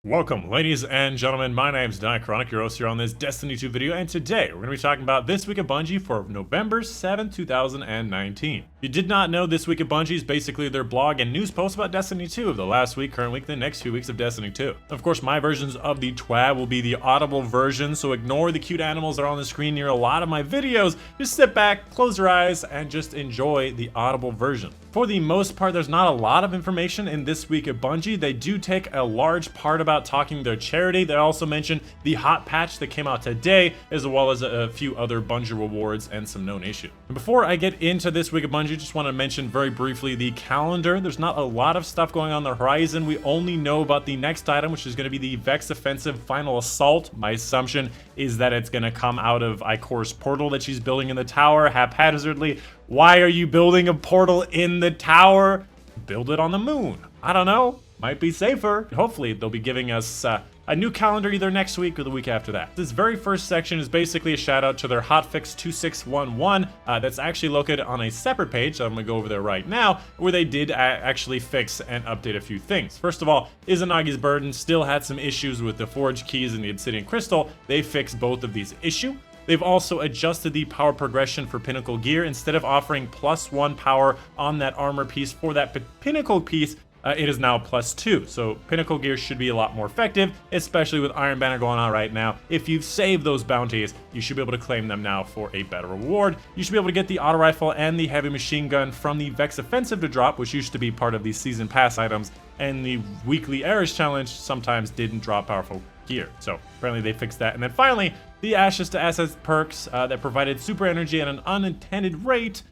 Welcome, ladies and gentlemen. My name's Dychronic, your host here on this Destiny 2 video, and today we're going to be talking about This Week at Bungie for November 7th, 2019. If you did not know, This Week at Bungie is basically their blog and news posts about Destiny 2 of the last week, current week, the next few weeks of Destiny 2. Of course, my versions of the TWAB will be the audible version, so ignore the cute animals that are on the screen near a lot of my videos. Just sit back, close your eyes, and just enjoy the audible version. For the most part, there's not a lot of information in This Week at Bungie. They do take a large part about talking their charity. They also mention the hot patch that came out today, as well as a few other Bungie rewards and some known issues. And before I get into This Week at Bungie, just want to mention very briefly the calendar. There's not a lot of stuff going on the horizon. We only know about the next item, which is going to be the Vex Offensive Final Assault. My assumption is that it's going to come out of Ikor's portal that she's building in the tower haphazardly. Why are you building a portal in the tower? Build it on the moon. I don't know. Might be safer. Hopefully they'll be giving us a new calendar either next week or the week after that. This very first section is basically a shout out to their Hotfix 2611 that's actually located on a separate page, so I'm going to go over there right now, where they did actually fix and update a few things. First of all, Izanagi's Burden still had some issues with the Forge Keys and the Obsidian Crystal. They fixed both of these issues. They've also adjusted the power progression for Pinnacle gear. Instead of offering +1 power on that armor piece for that Pinnacle piece, it is now +2. So Pinnacle gear should be a lot more effective, especially with Iron Banner going on right now. If you've saved those bounties, you should be able to claim them now for a better reward. You should be able to get the auto rifle and the heavy machine gun from the Vex Offensive to drop, which used to be part of the season pass items, and the weekly errors challenge sometimes didn't drop powerful gear. So apparently they fixed that. And then finally, the Ashes to Assets perks that provided super energy at an unintended rate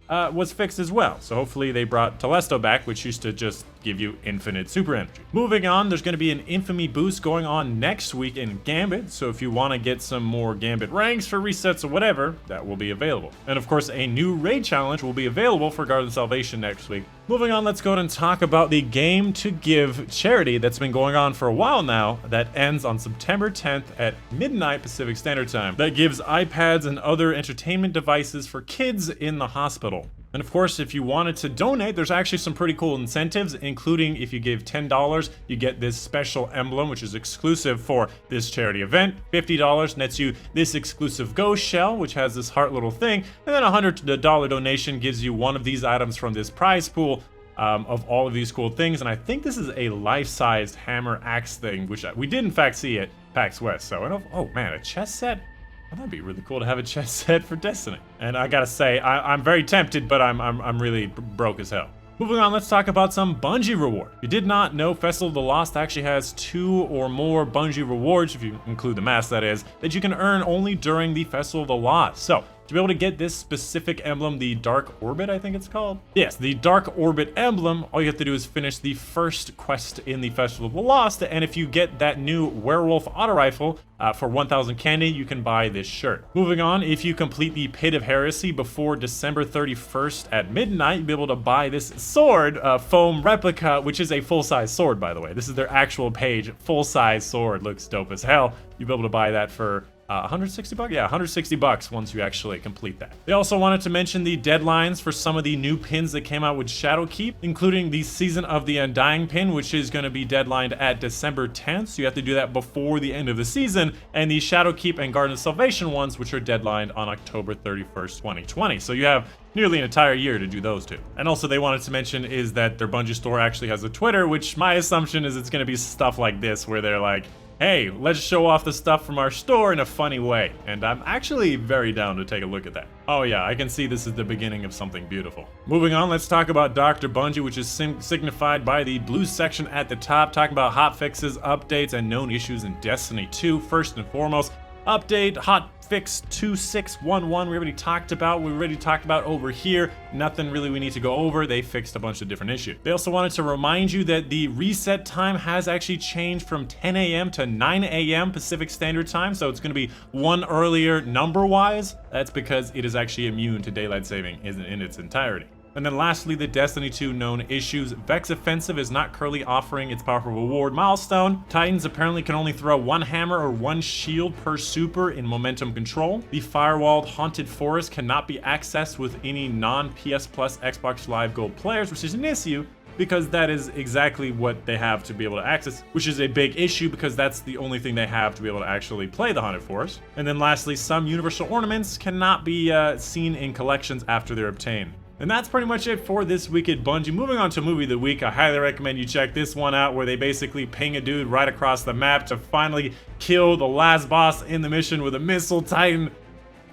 was fixed as well. So hopefully they brought Telesto back, which used to just give you infinite super energy. Moving on, there's going to be an infamy boost going on next week in Gambit, so if you want to get some more Gambit ranks for resets or whatever, that will be available. And of course, a new raid challenge will be available for Guard and Salvation next week. Moving on, let's go ahead and talk about the Game to Give charity that's been going on for a while now, that ends on September 10th at midnight Pacific Standard Time. That gives iPads and other entertainment devices for kids in the hospital. And of course, if you wanted to donate, there's actually some pretty cool incentives, including if you give $10, you get this special emblem, which is exclusive for this charity event. $50 nets you this exclusive ghost shell, which has this heart little thing. And then a $100 donation gives you one of these items from this prize pool of all of these cool things. And I think this is a life-sized hammer axe thing, which we did in fact see at PAX West. So, oh man, a chess set? Well, that'd be really cool to have a chess set for Destiny. And I gotta say, I'm very tempted, but I'm really broke as hell. Moving on, let's talk about some Bungie reward. If you did not know, Festal of the Lost actually has 2 or more Bungie rewards, if you include the mask that is, that you can earn only during the Festal of the Lost. So, to be able to get this specific emblem, the Dark Orbit, I think it's called? Yes, the Dark Orbit emblem, all you have to do is finish the first quest in the Festival of the Lost, and if you get that new Werewolf auto rifle for 1,000 candy, you can buy this shirt. Moving on, if you complete the Pit of Heresy before December 31st at midnight, you'll be able to buy this sword, foam replica, which is a full-size sword, by the way. This is their actual page, full-size sword, looks dope as hell. You'll be able to buy that for 160 bucks? Yeah, 160 bucks once you actually complete that. They also wanted to mention the deadlines for some of the new pins that came out with Shadowkeep, including the Season of the Undying pin, which is going to be deadlined at December 10th, so you have to do that before the end of the season, and the Shadowkeep and Garden of Salvation ones, which are deadlined on October 31st, 2020. So you have nearly an entire year to do those two. And also they wanted to mention is that their Bungie store actually has a Twitter, which my assumption is it's going to be stuff like this, where they're like, hey, let's show off the stuff from our store in a funny way. And I'm actually very down to take a look at that. Oh yeah, I can see this is the beginning of something beautiful. Moving on, let's talk about Dr. Bunji, which is signified by the blue section at the top, talking about hotfixes, updates, and known issues in Destiny 2. First and foremost, update Hotfix 2611 we already talked about over here. Nothing really we need to go over. They fixed a bunch of different issues. They also wanted to remind you that the reset time has actually changed from 10 a.m. to 9 a.m. Pacific Standard Time, so it's going to be one earlier number-wise. That's because it is actually immune to daylight saving in its entirety. And then lastly, the Destiny 2 known issues. Vex Offensive is not currently offering its powerful reward milestone. Titans apparently can only throw 1 hammer or 1 shield per super in momentum control. The firewalled Haunted Forest cannot be accessed with any non-PS Plus Xbox Live Gold players, which is an issue. because that is exactly what they have to be able to access, which is a big issue because that's the only thing they have to be able to actually play the Haunted Forest. And then lastly, some universal ornaments cannot be seen in collections after they're obtained. And that's pretty much it for this week at Bungie. Moving on to movie of the week, I highly recommend you check this one out where they basically ping a dude right across the map to finally kill the last boss in the mission with a missile titan.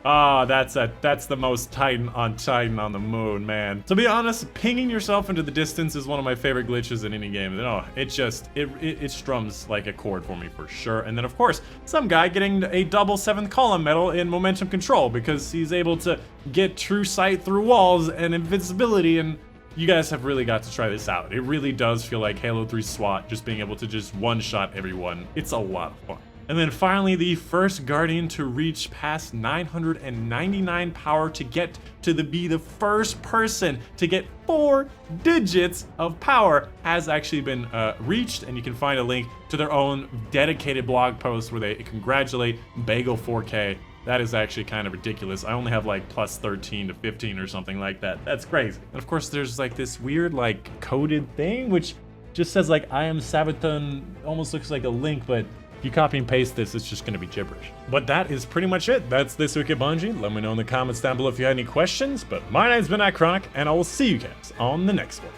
Ah, that's the most Titan on the moon, man. To be honest, pinging yourself into the distance is one of my favorite glitches in any game. Oh, it strums like a chord for me for sure. And then of course, some guy getting a double 7th column medal in momentum control because he's able to get true sight through walls and invincibility, and you guys have really got to try this out. It really does feel like Halo 3 SWAT, just being able to just one-shot everyone. It's a lot of fun. And then finally, the first Guardian to reach past 999 power to get to be the first person to get 4 digits of power has actually been reached, and you can find a link to their own dedicated blog post where they congratulate Bagel 4K. That is actually kind of ridiculous. I only have like plus 13 to 15 or something like that. That's crazy. And of course, there's like this weird like coded thing, which just says like I am Sabaton, almost looks like a link, but if you copy and paste this, it's just gonna be gibberish. But that is pretty much it. That's this week at Bungie. Let me know in the comments down below if you had any questions. But my name's been Dychronic, and I will see you guys on the next one.